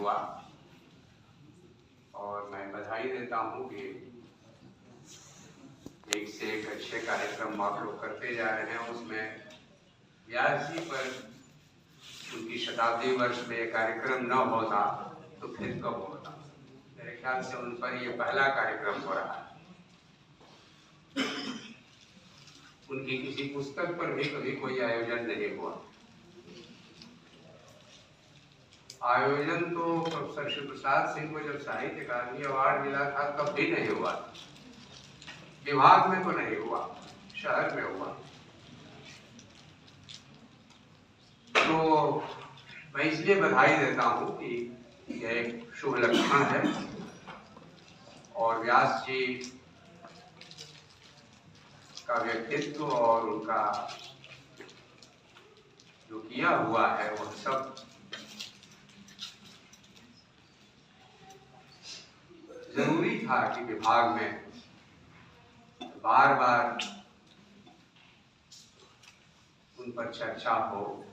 हुआ और मैं बधाई देता हूँ कि एक से एक अच्छे कार्यक्रम आप लोग करते जा रहे हैं। उसमें व्यास जी पर उनकी शताब्दी वर्ष में कार्यक्रम न होता तो फिर कब होता। मेरे ख्याल से उन पर ये पहला कार्यक्रम हो रहा है। उनकी किसी पुस्तक पर भी कभी कोई आयोजन नहीं हुआ। आयोजन तो प्रोफेसर शिव प्रसाद सिंह को जब साहित्य अकादमी अवार्ड मिला था तब भी नहीं हुआ। विभाग में तो नहीं हुआ, शहर में हुआ। तो मैं इसलिए बधाई देता हूं कि यह एक शुभ लक्षण है और व्यास जी का व्यक्तित्व और उनका जो किया हुआ है वह सब जरूरी था कि विभाग में बार बार उन पर चर्चा हो।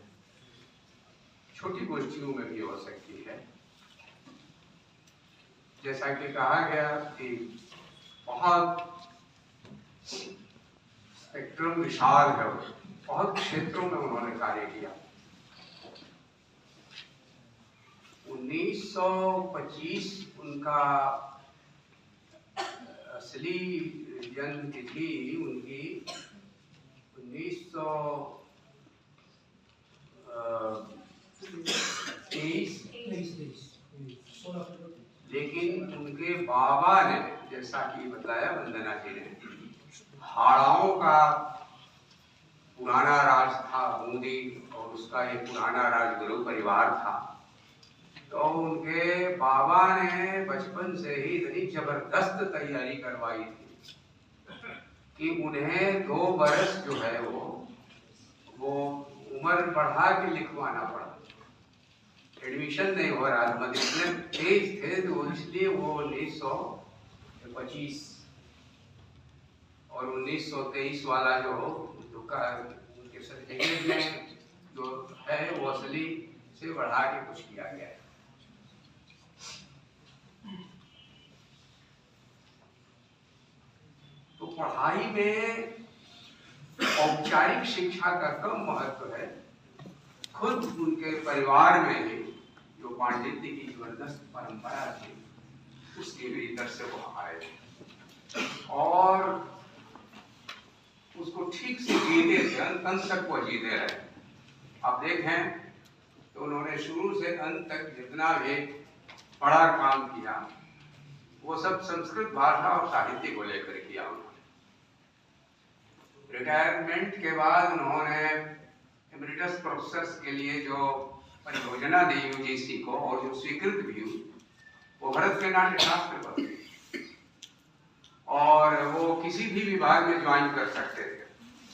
छोटी गोष्ठियों में भी हो सकती है। जैसा कि कहा गया कि बहुत स्पेक्ट्रम विशाल है, बहुत क्षेत्रों में उन्होंने कार्य किया। 1925 उनका असली जन्म तिथि उनकी 1923, लेकिन उनके बाबा ने, जैसा कि बताया वंदना जी ने, हाड़ाओं का पुराना राज था बूंदी और उसका एक पुराना राजगुरु परिवार था। तो उनके बाबा ने बचपन से ही इतनी जबरदस्त तैयारी करवाई थी कि उन्हें 2 बरस जो है वो उम्र बढ़ा के लिखवाना पड़ा। एडमिशन नहीं हो रहा था, मतलब इतने तेज थे तो इसलिए वो 1925 और 1923 वाला जो उनके सर्टिफिकेट में जो है वो असली से बढ़ा के कुछ किया गया है। तो पढ़ाई में औपचारिक शिक्षा का कम महत्व है। खुद उनके परिवार में ही जो पांडित्य की जबरदस्त परंपरा थी उसके भीतर से वो आए और उसको ठीक से जीते थे, अंत तक वो जीते रहे। आप देखें तो उन्होंने शुरू से अंत तक जितना भी बड़ा काम किया वो सब संस्कृत भाषा और साहित्य को लेकर किया। उन्होंने रिटायरमेंट के बाद उन्होंने एमरिटस प्रोफेसर्स के लिए जो परियोजना दी यूजीसी को और जो स्वीकृत भी हुई वो भरत के नाट्य शास्त्र पर थी और वो किसी भी विभाग में ज्वाइन कर सकते थे।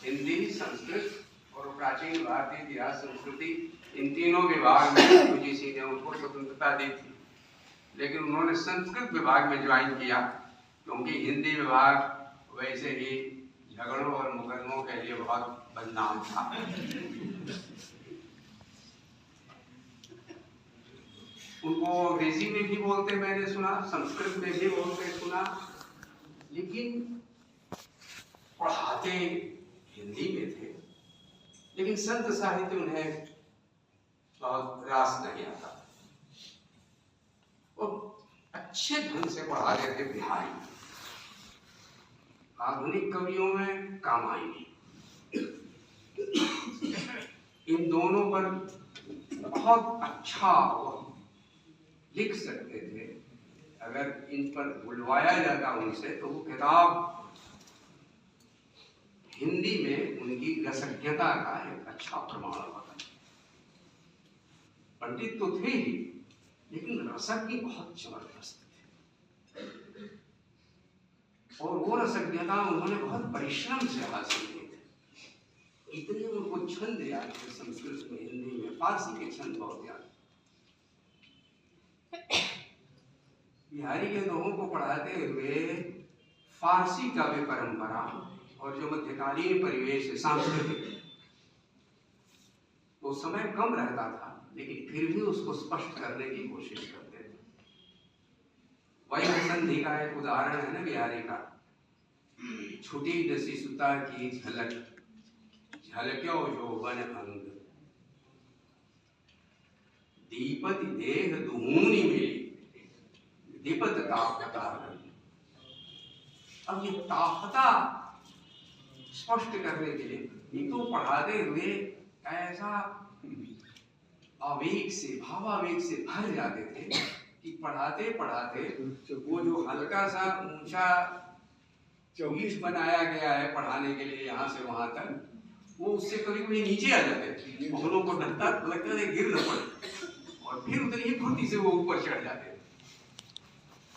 हिंदी, संस्कृत और प्राचीन भारतीय इतिहास संस्कृति, इन तीनों विभाग में यूजीसी ने उनको स्वतंत्रता दी थी। लेकिन उन्होंने संस्कृत विभाग में ज्वाइन किया क्योंकि हिंदी विभाग वैसे ही झगड़ों और मुकदमों के लिए बहुत बदनाम था। उनको अंग्रेजी में भी बोलते मैंने सुना, संस्कृत में भी बोलते सुना, लेकिन पढ़ाते हिंदी में थे। लेकिन संत साहित्य उन्हें बहुत रास नहीं आता। वो अच्छे ढंग से पढ़ाते थे बिहारी, आधुनिक कवियों में कामायनी, इन दोनों पर बहुत अच्छा लिख सकते थे। अगर इन पर बुलवाया जाता उनसे तो वो किताब हिंदी में उनकी रसज्ञता का एक अच्छा प्रमाण होता। पंडित तो थे ही लेकिन रसज्ञ बहुत जबरदस्त थे और वो रसज्ञता उन्होंने बहुत परिश्रम से हासिल की थी। इतने उनको छंद याद थे, संस्कृत में, हिंदी में, फारसी के छंद बहुत याद। बिहारी के लोगों को पढ़ाते हुए फारसी काव्य परंपरा और जो मध्यकालीन परिवेश सांस्कृतिक, वो समय कम रहता था लेकिन फिर भी उसको स्पष्ट करने की कोशिश करते थे। वही संधि का एक उदाहरण है ना बिहारी का, छुटी दसी सुता की झलक, झलक्यो यौवन अंग, दीपत देह दुहूनि मिली, दीपत तापता। अब ये तापता स्पष्ट करने के लिए ये तो पढ़ाते हुए ऐसा आवेग से, भावावेग से भर जाते थे कि पढ़ाते पढ़ाते वो जो हल्का सा ऊंचा चौकीच बनाया गया है पढ़ाने के लिए यहाँ से वहां तक, वो उससे कभी कभी नीचे आ जाते थे। हम लोग को डरता लगता था गिर न पड़े, और फिर उतनी ही फुर्ती से वो ऊपर चढ़ जाते थे।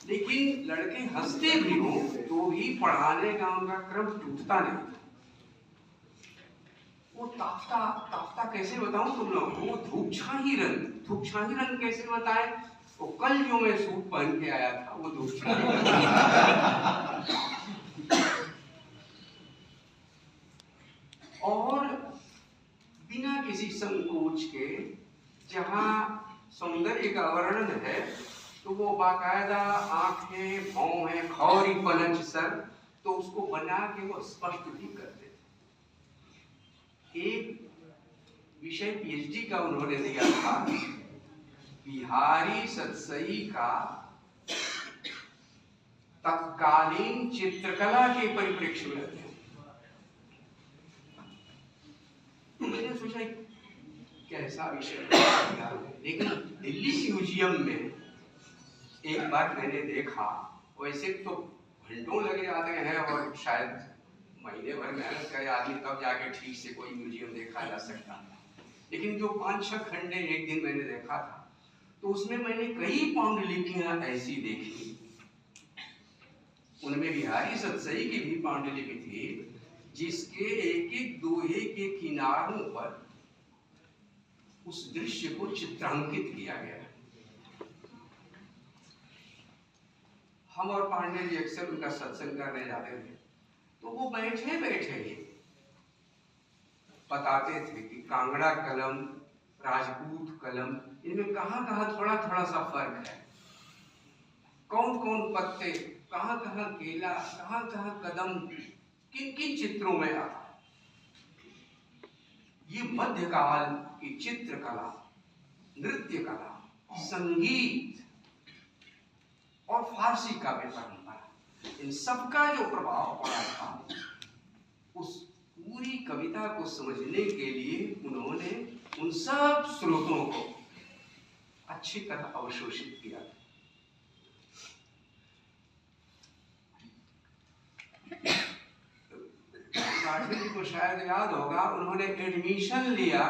लेकिन लड़के हंसते भी हो तो भी पढ़ाने का उनका क्रम टूटता नहीं। वो ताफ्ता ताफ्ता कैसे बताऊं तुम लोग, वो धूपछाही रंग कैसे बताएं? वो कल जो मैं सूट पहन के आया था वो धूपछाही और बिना किसी संकोच के, जहां सौंदर्य का वर्णन है तो वो बाकायदा आंखें, भौं है, खौरी पलंच सर, तो उसको बना के वो स्पष्ट भी करते। एक विषय पीएचडी का उन्होंने दिया था, बिहारी सतसई का तत्कालीन चित्रकला के परिप्रेक्ष्य में अध्ययन। तो मैंने सोचा कैसा विषय, लेकिन दिल्ली म्यूजियम में एक बार मैंने देखा, वैसे तो घंटों लगे जाते हैं और शायद महीने भर मेहनत करे आदमी तब जाके ठीक से कोई म्यूजियम देखा जा सकता है, लेकिन जो 5-6 खंडे एक दिन मैंने देखा था तो उसमें मैंने कई पांडुलिपियां ऐसी देखी, उनमें बिहारी सतसई की भी पांडुलिपि थी, जिसके एक एक दोहे के किनारों पर उस दृश्य को चित्रांकित किया गया। हम और पांडे जी अक्सर उनका सत्संग करने जाते थे, तो वो बैठे बैठे ही बताते थे कि कांगड़ा कलम, राजपूत कलम, इनमें कहाँ कहाँ थोड़ा थोड़ा सा फर्क है, कौन कौन पत्ते, कहाँ कहाँ केला, कहाँ कहाँ कदम, किन किन चित्रों में आता है। ये मध्यकाल की चित्रकला, नृत्य कला, संगीत और फारसी काव्य परंपरा, इन सबका जो प्रभाव पड़ा था, उस पूरी कविता को समझने के लिए उन्होंने उन सब स्रोतों को अच्छी तरह अवशोषित किया। पाठक जी को शायद याद होगा, उन्होंने एडमिशन लिया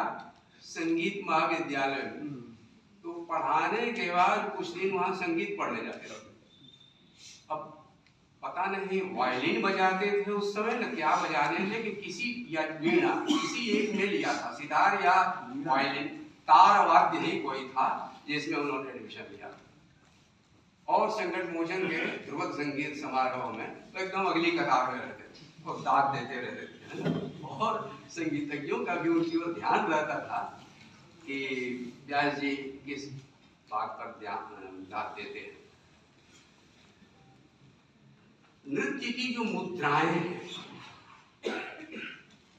संगीत महाविद्यालय में, तो पढ़ाने के बाद कुछ दिन वहां संगीत पढ़ने जाते रहे। अब पता नहीं वायलिन बजाते थे उस समय न क्या बजाने, लेकिन किसी या वीणा किसी एक में लिया था, सितार या वायलिन, तार वाद्य ही कोई था जिसमें उन्होंने एडमिशन लिया। और संकट मोचन के ध्रुव संगीत समारोह में तो एकदम अगली कतार में रहते थे और दाद देते रहते थे, और संगीतज्ञों का भी उनकी ओर ध्यान रहता था कि व्यास जी किस बात पर ध्यान दाद देते हैं। नृत्य की जो मुद्राएं हैं,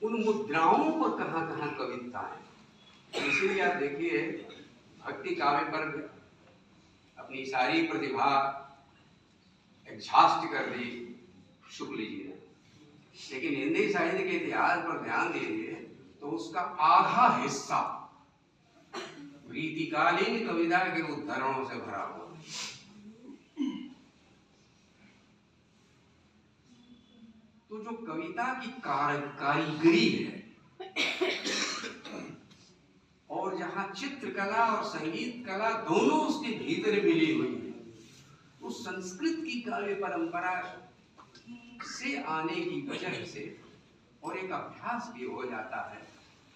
उन मुद्राओं पर कहाँ कहाँ कविता है। इसीलिए आप देखिए भक्ति काव्य पर अपनी सारी प्रतिभा एग्जॉस्ट कर दी शुक्ल जी ने, लेकिन हिंदी साहित्य के इतिहास पर ध्यान दीजिए तो उसका आधा हिस्सा रीतिकालीन कविता के उद्धरणों से भरा हुआ। तो जो कविता की कारीगरी है और जहां चित्रकला और संगीत कला दोनों उसके भीतर मिली हुई है, तो संस्कृत की काव्य परंपरा से आने की वजह से और एक अभ्यास भी हो जाता है,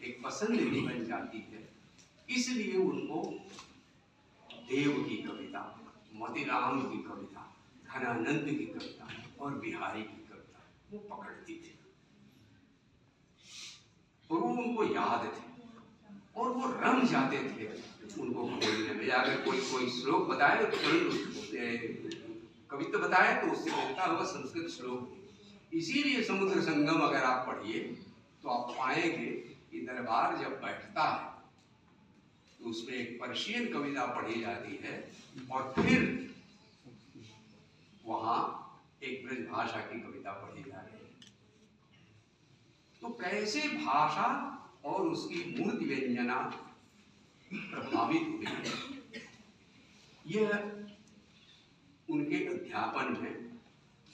एक पसंद भी बन जाती है, इसलिए उनको देव की कविता, मोतीराम की कविता, घनानंद की कविता और बिहारी की कविता वो पकड़ती थी और वो उनको याद थे। और वो रम जाते थे उनको खोलने में। अगर कोई श्लोक बताए कविता बताए तो उससे मिलता हुआ संस्कृत श्लोक। इसीलिए समुद्र संगम अगर आप पढ़िए तो आप पाएंगे कि दरबार जब बैठता है तो उसमें एक पर्शियन कविता पढ़ी जाती है और फिर वहां एक ब्रज भाषा की कविता पढ़ी जा रही है। तो कैसे भाषा और उसकी मूर्ति व्यंजना प्रभावित हुई, यह उनके अध्यापन में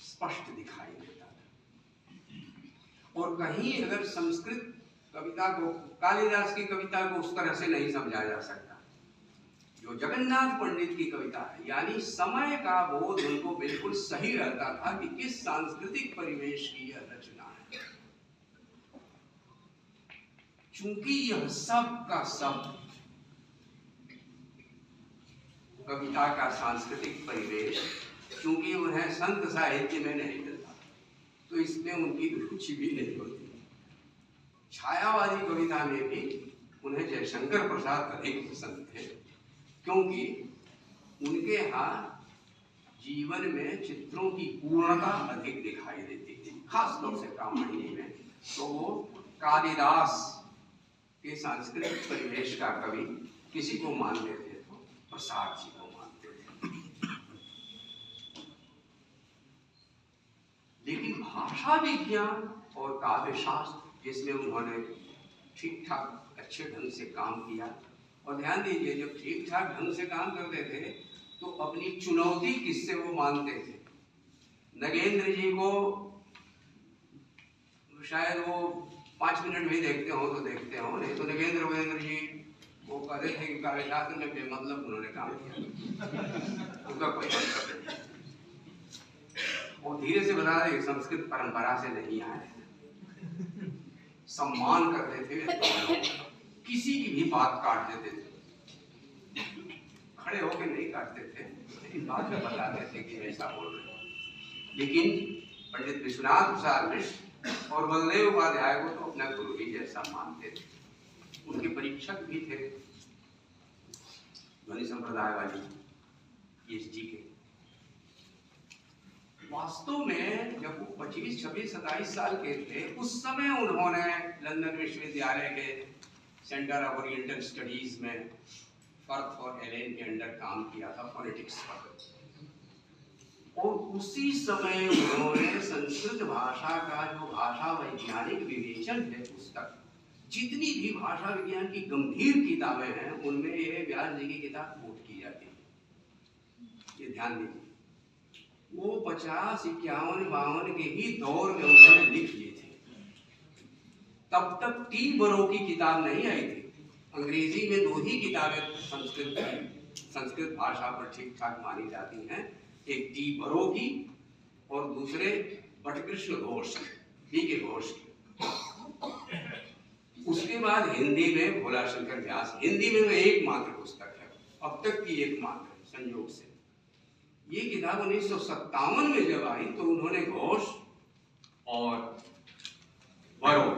स्पष्ट दिखाई देता था। और कहीं अगर संस्कृत कविता को, कालिदास की कविता को उस तरह से नहीं समझा जा सकता। जो जगन्नाथ पंडित की कविता है, यानी समय का बोध उनको बिल्कुल सही रहता था कि किस सांस्कृतिक परिवेश की यह रचना है। चूंकि यह सब का सब कविता का सांस्कृतिक परिवेश, चूंकि उन्हें संत साहित्य में नहीं मिलता, तो इसमें उनकी रुचि भी नहीं होती। छायावादी कविता में भी उन्हें जयशंकर प्रसाद अधिक पसंद थे, क्योंकि उनके यहाँ जीवन में चित्रों की पूर्णता अधिक दिखाई देती थी, खास तौर से ब्राह्मणी में। तो वो कालिदास के सांस्कृतिक परिवेश का कवि किसी को मानते थे तो प्रसाद जी को मानते थे। लेकिन भाषा विज्ञान और काव्य शास्त्र, जिसमें उन्होंने ठीक ठाक अच्छे ढंग से काम किया, और ध्यान दीजिए जब ठीक ठाक ढंग से काम करते थे तो अपनी चुनौती किससे वो मानते थे। नगेंद्र जी को शायद वो 5 मिनट भी देखते हो तो देखते हो, नहीं तो नगेंद्र जी वो कहते थे कि काव्य शास्त्र में बेमतलब उन्होंने काम किया, उसका कोई मतलब नहीं। और धीरे से बता दें संस्कृत परंपरा से नहीं आए, सम्मान करते थे, किसी की भी बात काट देते थे, खड़े होकर नहीं काटते थे, लेकिन बात में बताते थे कि ऐसा बोल रहे। लेकिन पंडित विश्वनाथ प्रसाद मिश्र और बलदेव उपाध्याय को तो अपना गुरु ही जैसा मानते थे। उनके परीक्षक भी थे ध्वनि संप्रदाय वाली PhD के। वास्तव में जब वो 25, 26, 27 साल के थे, उस समय उन्होंने लंदन विश्वविद्यालय के सेंटर ऑफ ओरिएंटल स्टडीज में फर्थ और एलेन के अंडर काम किया था पॉलिटिक्स पर। और उसी समय उन्होंने संस्कृत भाषा का जो भाषा वैज्ञानिक विवेचन है पुस्तक, जितनी भी भाषा विज्ञान की गंभीर किताबें हैं उनमें ये व्यास जी की किताब कोट की जाती है। ये ध्यान दीजिए, वो 50, 51, 52 के ही दौर में उन्होंने लिख लिए थे। तब तक टी बरो की किताब नहीं आई थी। अंग्रेजी में 2 ही किताबें संस्कृत भाषा पर ठीक ठाक मानी जाती हैं, एक टी बरो की और दूसरे बटकृष्ण घोष, B.K. घोष की। उसके बाद हिंदी में भोला शंकर व्यास, हिंदी में एकमात्र पुस्तक है, अब तक की एकमात्र संयोग से। ये किताब 1957 में जब आई तो उन्होंने घोष और बरो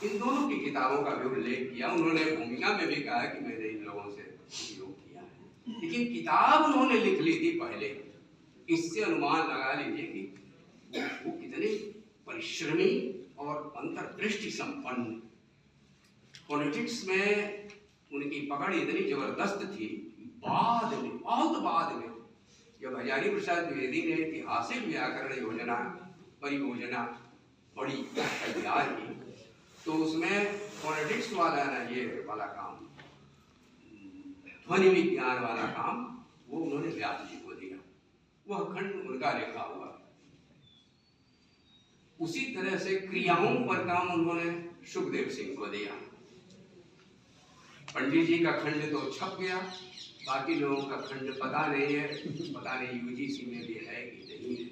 इन दोनों की किताबों का भी उल्लेख किया। उन्होंने भूमिका में भी कहा कि मैंने इन लोगों से उपयोग किया है, लेकिन किताब उन्होंने लिख ली थी पहले। इससे अनुमान लगा लीजिए कि वो कितने परिश्रमी और अंतर्दृष्टि संपन्न। पॉलिटिक्स में उनकी पकड़ इतनी जबरदस्त थी, बाद में, बहुत बाद में, जब हजारी प्रसाद द्विवेदी ने ऐतिहासिक व्याकरण योजना परियोजना बड़ी तैयार की, तो उसमें पॉलिटिक्स वाला ना ये वाला काम, ध्वनि विज्ञान वाला काम, वो उन्होंने व्यास जी को दिया। वह खंड उनका लिखा हुआ। उसी तरह से क्रियाओं पर काम उन्होंने सुखदेव सिंह को दिया। पंडित जी का खंड तो छप गया, बाकी लोगों का खंड पता नहीं है, पता नहीं UGC में भी है कि नहीं है।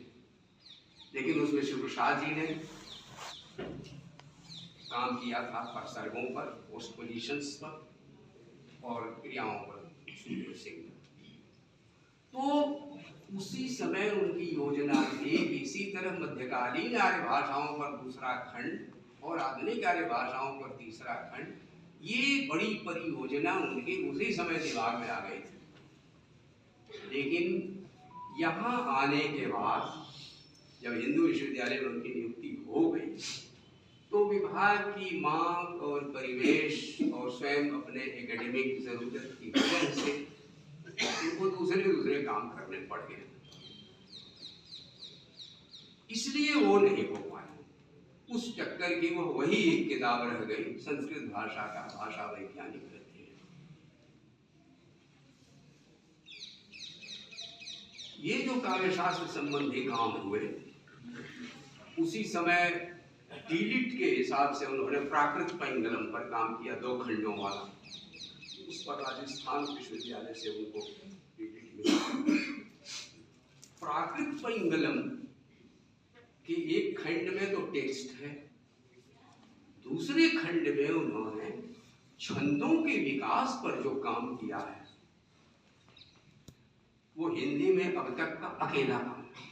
लेकिन उसमें शिव प्रसाद जी ने काम किया था सर्गों पर, पोस्ट पोजिशंस पर और क्रियाओं पर सुखदेव सिंह। तो उसी समय उनकी योजना थी कि इसी तरह मध्यकालीन आर्य भाषाओं पर दूसरा खंड और आधुनिक आर्य भाषाओं पर तीसरा खंड ये बड़ी परियोजना उनके उसी समय दिमाग में आ गई थी। लेकिन यहाँ आने के बाद जब हिंदू विश्वविद्यालय में उनकी नियुक्ति हो गई तो विभाग की मांग और परिवेश और स्वयं अपने एकेडमिक जरूरत की वजह से उनको दूसरे काम करने पड़ गए, इसलिए वो नहीं हो पाए। उस चक्कर की वो वही एक किताब रह गई, संस्कृत भाषा का भाषा वैज्ञानिक रहते हैं। ये जो काव्यशास्त्र संबंधी काम हुए उसी समय डीलिट के हिसाब से उन्होंने प्राकृत पैंगलम पर काम किया, 2 खंडों वाला। उस पर राजस्थान विश्वविद्यालय से उनको डीलिट मिला। प्राकृत पैंगलम कि एक खंड में तो टेक्स्ट है, दूसरे खंड में उन्होंने छंदों के विकास पर जो काम किया है वो हिंदी में अब तक का अकेला काम है।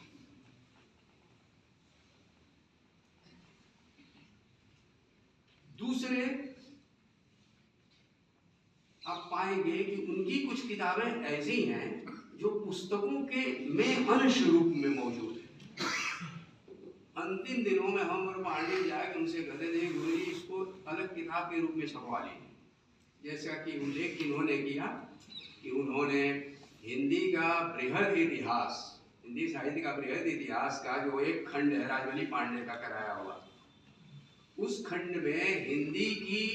दूसरे आप पाएंगे कि उनकी कुछ किताबें ऐसी हैं जो पुस्तकों के में अंश रूप में मौजूद है। अंतिम दिनों में हम और पांडे जाए उनसे कहते थे गुरु जी इसको अलग किताब के रूप में छपवा लीजिए। जैसा कि उल्लेख इन्होंने किया कि उन्होंने हिंदी का बृहद इतिहास, हिंदी साहित्य का बृहद इतिहास का जो एक खंड है राजमणि पांडे का कराया हुआ, उस खंड में हिंदी की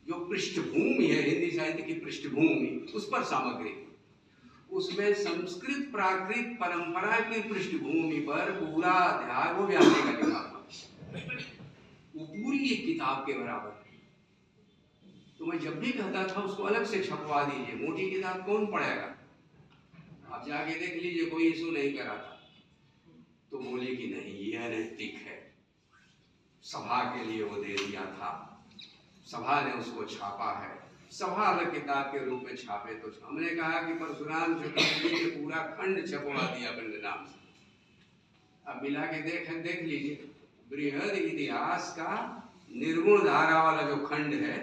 जो पृष्ठभूमि है, हिंदी साहित्य की पृष्ठभूमि, उस पर सामग्री, उसमें संस्कृत प्राकृत परंपरा की पृष्ठभूमि पर पूरा अध्याय वो व्याकरण का लिखा हुआ, वो पूरी एक किताब के बराबर। तो मैं जब भी कहता था उसको अलग से छपवा दीजिए, मोटी किताब कौन पढ़ेगा, आप जाके देख लीजिए, कोई इशू नहीं करा था। तो बोले कि नहीं ये अनैतिक है, सभा के लिए वो दे दिया था, सभा ने उसको छापा है, सभा अलग किताब के रूप में छापे। तो हमने कहा कि परशुराम चतुर्थी ने पूरा खंड छपवा दिया अपने नाम से। अब मिला के देख लीजिए, बृहद इतिहास का निर्गुण धारा वाला जो खंड है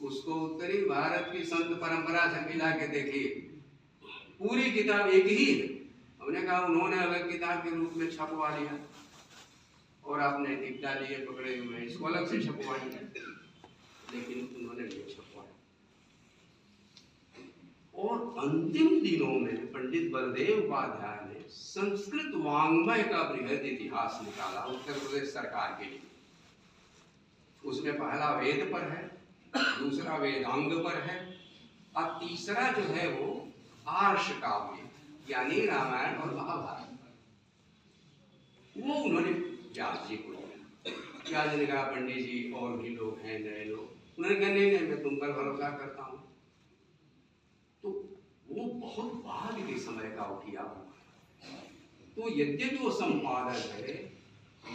उसको उत्तरी भारत की संत परंपरा से मिला के देखिए, पूरी किताब एक ही है। हमने कहा उन्होंने अलग किताब के रूप में छपवा लिया और आपने टिकटा लिए पकड़े हुए, इसको अलग से छपवाइए, लेकिन उन्होंने नहीं छपवाया। और अंतिम दिनों में पंडित बलदेव उपाध्याय ने संस्कृत वाङ्मय का बृहद इतिहास निकाला उत्तर प्रदेश सरकार के लिए। उसमें पहला वेद पर है, दूसरा वेदांग पर है और तीसरा जो है वो आर्ष काव्य यानी रामायण और महाभारत, वो उन्होंने व्यास जी को दिया। व्यास ने कहा पंडित जी और भी लोग हैं, नए लोग, उन्होंने कहा नहीं मैं तुम पर भरोसा करता हूँ। तो वो बहुत बाद के समय का किया हुआ। तो यद्यपि वो संपादक है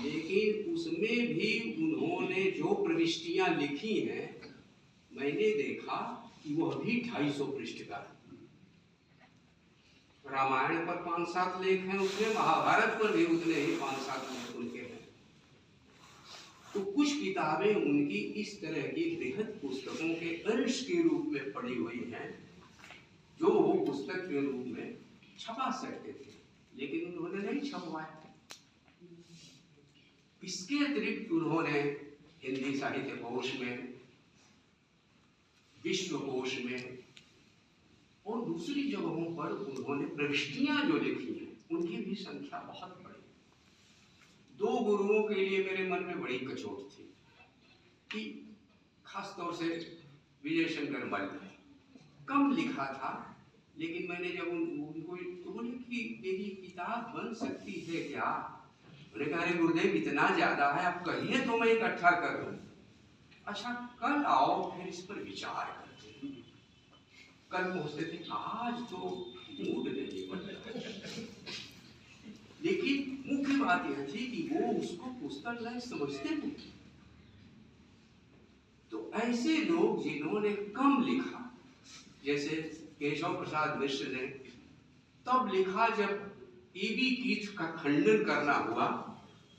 लेकिन उसमें भी उन्होंने जो प्रविष्टियां लिखी हैं मैंने देखा कि वो अभी 250 पृष्ठ का है। रामायण पर 5-7 लेख हैं उसमें, महाभारत पर भी उतने ही 5-7 लेख उनके हैं। तो कुछ किताबें उनकी इस तरह की बृहद पुस्तकों के अंश के रूप में पड़ी हुई हैं जो वो पुस्तक के रूप में छपा सकते थे, लेकिन उन्होंने नहीं छपवाया। इसके अतिरिक्त उन्होंने हिंदी साहित्य कोश में, विश्वकोश में और दूसरी जगहों पर उन्होंने प्रविष्टियां जो लिखी हैं उनकी भी संख्या बहुत बड़ी। 2 गुरुओं के लिए मेरे मन में बड़ी कचोट थी कि खासतौर से विजय शंकर मल्ल कम लिखा था, लेकिन मैंने जब उनको तो बोले कि मेरी किताब बन सकती है क्या? मैंने कहा अरे गुरुदेव इतना ज्यादा है, आप कहिए तो मैं इकट्ठा कर दूं। अच्छा कल आओ फिर इस पर विचार करते हैं। कल पहुंचते थे, आज तो मूड नहीं बनता। लेकिन मुख्य बात यह थी कि वो उसको पुस्तक लायक समझते थे। तो ऐसे लोग जिन्होंने कम लिखा, जैसे केशव प्रसाद मिश्र ने तब लिखा जब ईबी कीथ का खंडन करना हुआ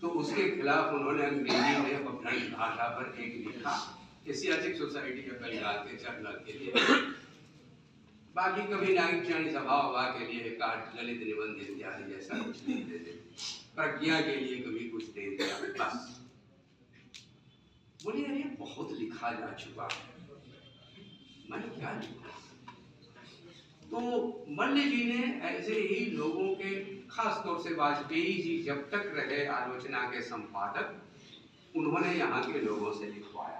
तो उसके खिलाफ उन्होंने अंग्रेजी में अपनी भाषा पर एक लिखा एशियाटिक सोसाइटी का परिवार के चरणल के लिए, बाकी कभी नागरिक सभा वभा के लिए काट ललित निबंध इत्यादि जैसा कुछ लिख देते, प्रज्ञा के लिए कभी कुछ दे दिया बस। बोलिए अरे बहुत लिखा जा चुका है, मैं क्या लिखूं। तो मल्ल जी ने ऐसे ही लोगों के, खास तौर से वाजपेयी जी जब तक रहे आलोचना के संपादक, उन्होंने यहाँ के लोगों से लिखवाया।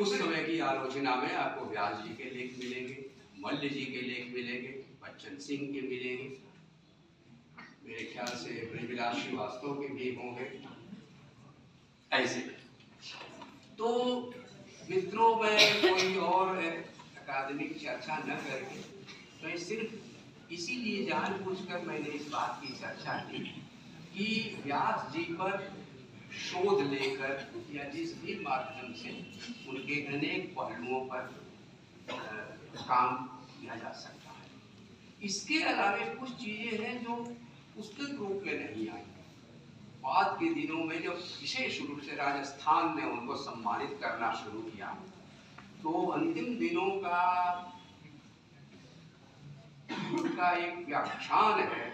उस समय की आलोचना में आपको व्यास जी के लेख मिलेंगे, मल्ल जी के लेख मिलेंगे, बच्चन सिंह के मिलेंगे, मेरे ख्याल से ब्रजविलास श्रीवास्तव के भी होंगे ऐसे। तो मित्रों, मैं कोई और अकादमिक चर्चा न करके, मैं सिर्फ इसीलिए जानबूझकर मैंने इस बात की चर्चा की कि व्यास जी पर शोध लेकर या जिस भी माध्यम से उनके अनेक पहलुओं पर काम किया जा सकता है। इसके अलावा कुछ चीजें हैं जो पुस्तक रूप में नहीं आई। बाद के दिनों में जब विशेष रूप से राजस्थान ने उनको सम्मानित करना शुरू किया, तो अंतिम दिनों का उनका एक व्याख्यान है,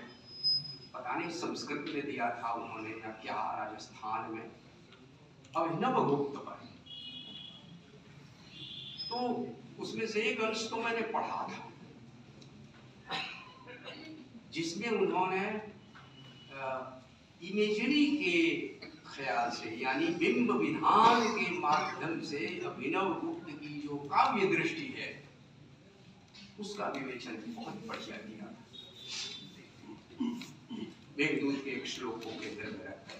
पता नहीं संस्कृत में दिया था उन्होंने या क्या, राजस्थान में अभिनव गुप्त पर। तो उसमें से एक अंश तो मैंने पढ़ा था, जिसमें उन्होंने इमेजरी के ख्याल से, यानी बिंब विधान के माध्यम से अभिनव गुप्त की जो काव्य दृष्टि है उसका विवेचन बहुत बढ़िया किया। मेघदूत के एक श्लोक को केंद्र में रखकर,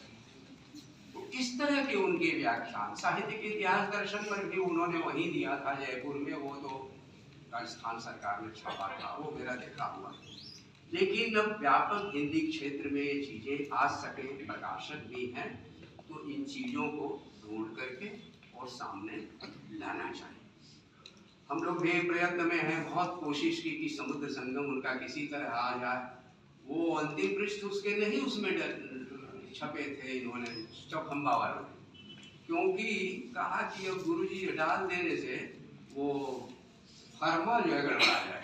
तो इस तरह के उनके व्याख्यान, साहित्य के इतिहास दर्शन पर भी उन्होंने वहीं दिया था जयपुर में, वो तो राजस्थान सरकार ने छापा था, वो मेरा देखा हुआ। लेकिन अब व्यापक हिंदी क्षेत्र में ये चीजें आ सके, प्रकाशक भी हैं, तो इन चीजों को ढूंढ करके और सामने लाना चाहिए। हम लोग भी प्रयत्न में हैं, बहुत कोशिश की कि समुद्र संगम उनका किसी तरह आ जाए। वो अंतिम पृष्ठ उसके नहीं उसमें छपे थे इन्होंने, चौखंबा वालों ने, क्योंकि कहा कि अब गुरुजी डाल देने से वो फर्मा जो है गड़बड़ा जाए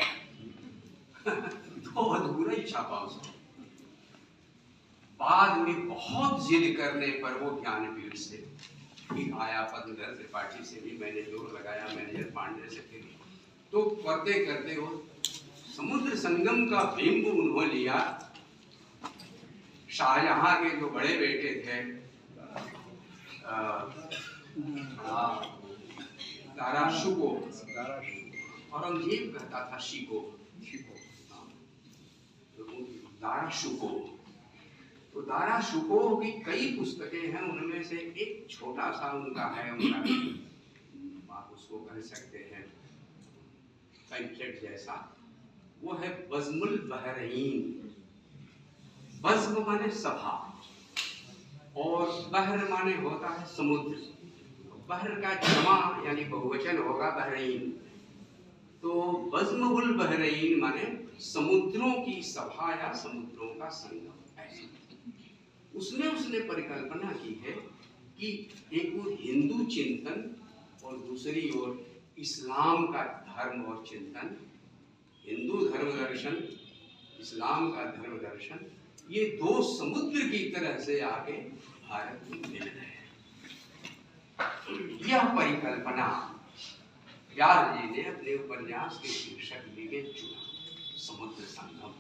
तो अधूरा ही छापा उसको। बाद में बहुत जिद करने पर वो ज्ञानपीठ से आया, पद्मधर त्रिपाठी से भी मैंने जोर लगाया, मैनेजर पांडे से फिर, तो करते करते वो समुद्र संगम का बिंब उन्होंने लिया। शाहजहां के जो बड़े बेटे थे दारा शुको, औरंगजेब कहता था शिको, दारा शुको। तो दारा शुको की कई पुस्तकें हैं, उनमें से एक छोटा सा उनका है, उनका आप उसको कह सकते हैं पैम्फलेट जैसा, वो है बज़्मुल बहरैन। बज़्म माने सभा और बहर माने होता है समुद्र, बहर का जमा यानी बहुवचन होगा बहरैन। तो बज़्मुल बहरैन माने समुद्रों की सभा या समुद्रों का संगम। उसने परिकल्पना की है कि एक ओर हिंदू चिंतन और दूसरी ओर इस्लाम का धर्म और चिंतन, हिंदू धर्म दर्शन, इस्लाम का धर्म दर्शन, ये दो समुद्र की तरह से आगे भारत में मिल रहे हैं। यह परिकल्पना व्यास जी ने अपने उपन्यास के शीर्षक लिए चुना, समुद्र संगम।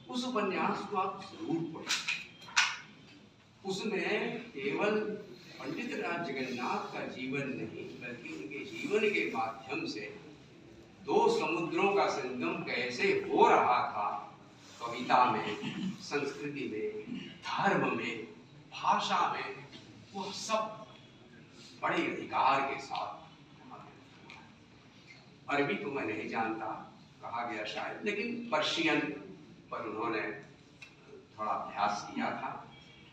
उस उपन्यास को आप जरूर पढ़ें। उसमें केवल पंडित राज जगन्नाथ का जीवन नहीं, बल्कि उनके जीवन के माध्यम से दो समुद्रों का संगम कैसे हो रहा था, कविता में, संस्कृति में, धर्म में, भाषा में, वो सब बड़े अधिकार के साथ। अरबी तो मैं नहीं जानता, कहा गया शायद, लेकिन पर्शियन पर उन्होंने थोड़ा अभ्यास किया था।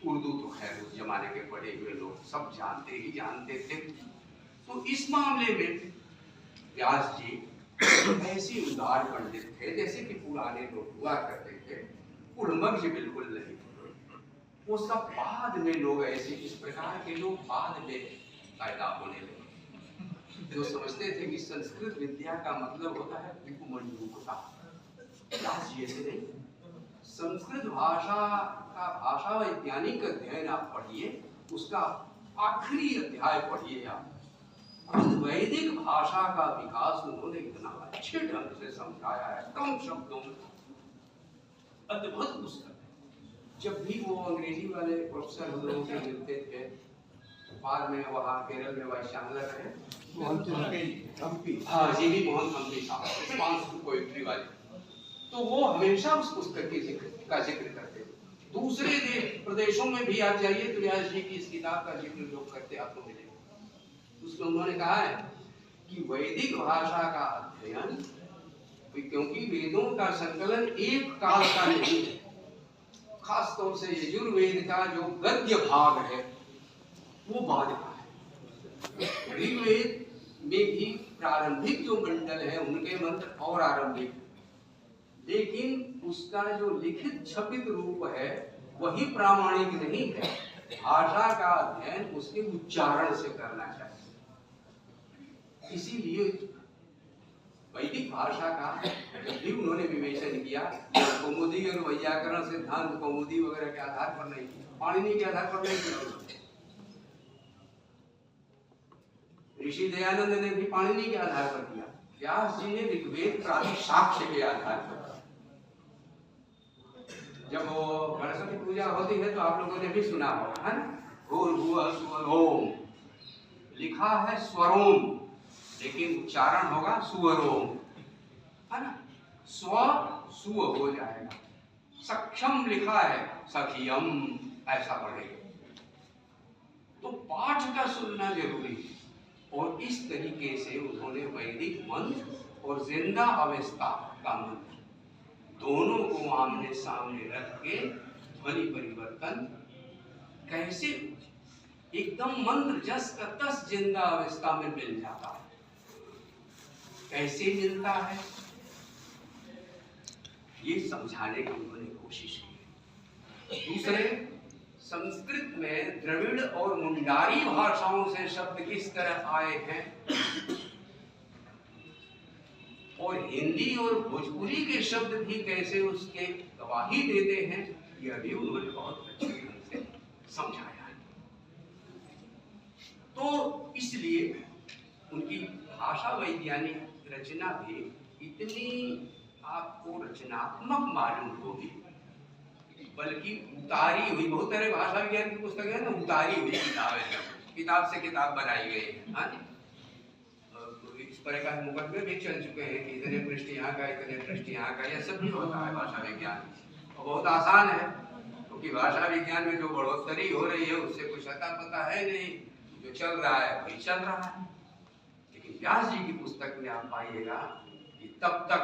उर्दू तो खैर उस जमाने के पढ़े हुए लोग सब जानते थे। तो इस मामले में व्यास जी ऐसे उदार पंडित थे जैसे कि पुराने लोग हुआ करते थे, उड़मग जी बिल्कुल नहीं। वो सब बाद में लोग ऐसे इस प्रकार के लोग बाद में पैदा होने लगे। जो समझते थे कि संस्कृत विद्या का मतलब होता है विपुमंडूकता। व्यास जी ऐसे नहीं, संस्कृत भाषा का भाषा वैज्ञानिक अध्ययन आप पढ़िए, उसका आखिरी अध्याय पढ़िए आप। खुद वैदिक भाषा का विकास उन्होंने इतना अच्छे ढंग से समझाया है, कम शब्दों में, अद्भुत पुस्तक है। जब भी वो अंग्रेजी वाले प्रोफेसर हम लोगों से मिलते थे, बाद में वहाँ केरल में वाइस चांसलर है हाँ जी भी मोहन हम्पी साहब, पोइट्री वाले, तो वो हमेशा उस पुस्तक के का जिक्र करते थे। दूसरे प्रदेशों में भी आप जाइए तो व्यास जी की इस किताब का जिक्र लोग करते आपको मिलेगा। उसमें उन्होंने कहा है कि वैदिक भाषा का अध्ययन, क्योंकि वेदों का संकलन एक काल का नहीं है, खास तौर से यजुर्वेद का जो गद्य भाग है वो बाद का है। ऋग्वेद में भी प्रारंभिक जो मंडल है उनके मंत्र और आरंभिक, लेकिन उसका जो लिखित छपित रूप है वही प्रामाणिक नहीं है। भाषा का अध्ययन उसके उच्चारण से करना चाहिए। इसीलिए वैदिक भाषा का जब भी उन्होंने विवेचन किया, कौमुदी और वैयाकरण सिद्धांत कौमुदी वगैरह के आधार पर नहीं, पाणिनि के आधार पर नहीं किया। ऋषि दयानंद ने भी पाणिनि के आधार पर किया, व्यास जी ने ऋग्वेद प्राचीन साक्ष्य के आधार पर। जब वो गणेश की पूजा होती है तो आप लोगों ने भी सुना होगा, है ना, भूर्भुवः स्वरोम, लिखा है स्वरोम लेकिन उच्चारण होगा सुवरोम, है ना, स्व सुव हो जाएगा। सक्षम लिखा है सखियम, ऐसा पढ़ेगा। तो पाठ का सुनना जरूरी है। और इस तरीके से उन्होंने वैदिक मंत्र और जिंदा अवस्था का मंत्र दोनों को आमने सामने रख के ध्वनि परिवर्तन कैसे एकदम मंत्र जस का तस जिंदा अवस्था में मिल जाता है, कैसे मिलता है, ये समझाने की उन्होंने कोशिश की। दूसरे, संस्कृत में द्रविड़ और मुंडारी भाषाओं से शब्द किस तरह आए हैं और हिंदी और भोजपुरी के शब्द भी कैसे उसके गवाही देते हैं, यह भी उन्होंने बहुत अच्छे ढंग से समझाया है। तो इसलिए उनकी भाषा वैज्ञानिक रचना भी इतनी आपको रचनात्मक मालूम होगी, बल्कि उतारी हुई, बहुत सारे भाषा विज्ञान की पुस्तक है ना, उतारी हुई किताब है, किताब से किताब बनाई गई है। इस तरह का मुकदमे भी चल चुके हैं कि इतने पृष्ठ यहाँ का, इतने पृष्ठ यहाँ का, यह सब भी होता है भाषा विज्ञान। और बहुत आसान है, क्योंकि भाषा विज्ञान में जो बढ़ोतरी हो रही है उससे कुछ अता पता है नहीं, जो चल रहा है वही चल रहा है। लेकिन व्यास जी की पुस्तक में आप पाइएगा कि तब तक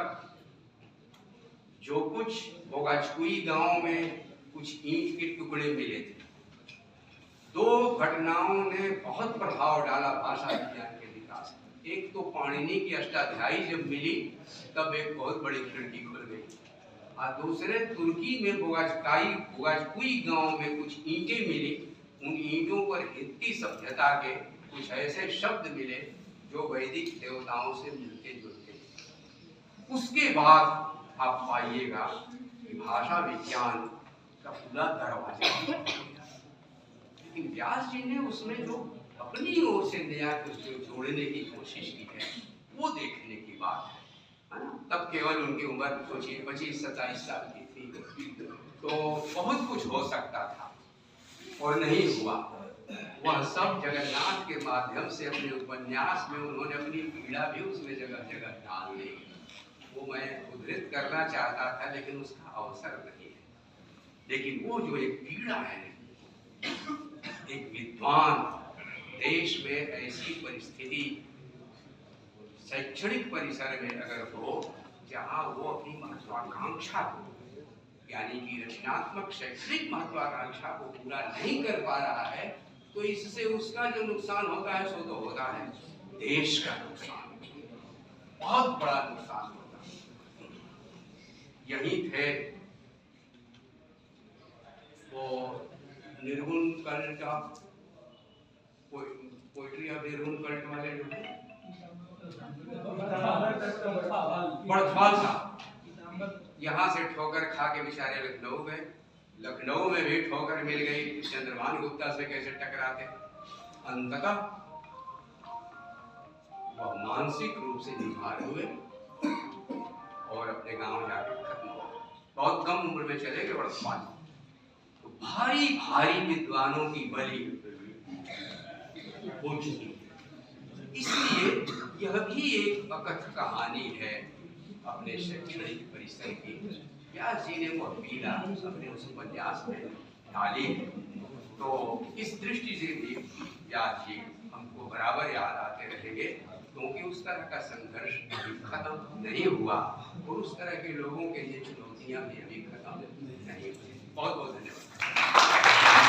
जो कुछ बोगाचकुई गांव में कुछ ईंट के टुकड़े मिले थे, दो घटनाओं ने बहुत प्रभाव डाला भाषा विज्ञान के विकास में। एक तो पाणिनि की अष्टाध्यायी जब मिली तब एक बहुत बड़ी खिड़की खुल गई, और दूसरे तुर्की में बोगाचकुई गांव में कुछ ईंटें मिली, उन ईंटों पर हित्ती सभ्यता के कुछ ऐसे शब्द मिले जो वैदिक देवताओं से मिलते जुलते थे। उसके बाद आप पाइएगा कि भाषा विज्ञान का पूरा दरवाजा। लेकिन व्यास जी ने उसमें जो अपनी ओर से नया कुछ जो जोड़ने की कोशिश की है वो देखने की बात है ना। तब केवल उनकी उम्र सोचिए 25-27 साल की थी, तो बहुत कुछ हो सकता था और नहीं हुआ। वह सब जगन्नाथ के माध्यम से अपने उपन्यास में उन्होंने अपनी पीड़ा भी उसमें जगह जगह डाल दी। वो मैं उद्धृत करना चाहता था लेकिन उसका अवसर नहीं है। लेकिन वो जो एक पीड़ा है, एक विद्वान देश में ऐसी परिस्थिति शैक्षणिक परिसर में अगर हो जहाँ वो अपनी महत्वाकांक्षा को, यानी कि रचनात्मक शैक्षणिक महत्वाकांक्षा को पूरा नहीं कर पा रहा है, तो इससे उसका जो नुकसान होता है सो तो होता है देश का नुकसान, बहुत बड़ा नुकसान होता है। यही थे वो निर्गुण कर्ण का पोइट्री ऑफ निर्गुण कर्ण वाले जो बड़थवाल साहब यहाँ से ठोकर खा के बेचारे लखनऊ गए। लखनऊ में भी ठोकर मिल गई, चंद्रभान गुप्ता से कैसे टकराते। अंततः वह मानसिक रूप से बीमार हुए और अपने गांव जाके खत्म हो गए। बहुत कम उम्र में चले गए बड़थवाल। तो भारी भारी विद्वानों की बलि हो चुकी। इसलिए यह भी एक अकथ कहानी है अपने शैक्षणिक परिसर की। व्यास जी ने वो पीड़ा अपने उस उपन्यास में डाली। तो इस दृष्टि से भी व्यास जी हमको बराबर याद आते रहेंगे, क्योंकि उस तरह का संघर्ष अभी खत्म नहीं हुआ और उस तरह के लोगों के लिए चुनौतियां भी अभी खत्म नहीं हुई। बहुत बहुत धन्यवाद।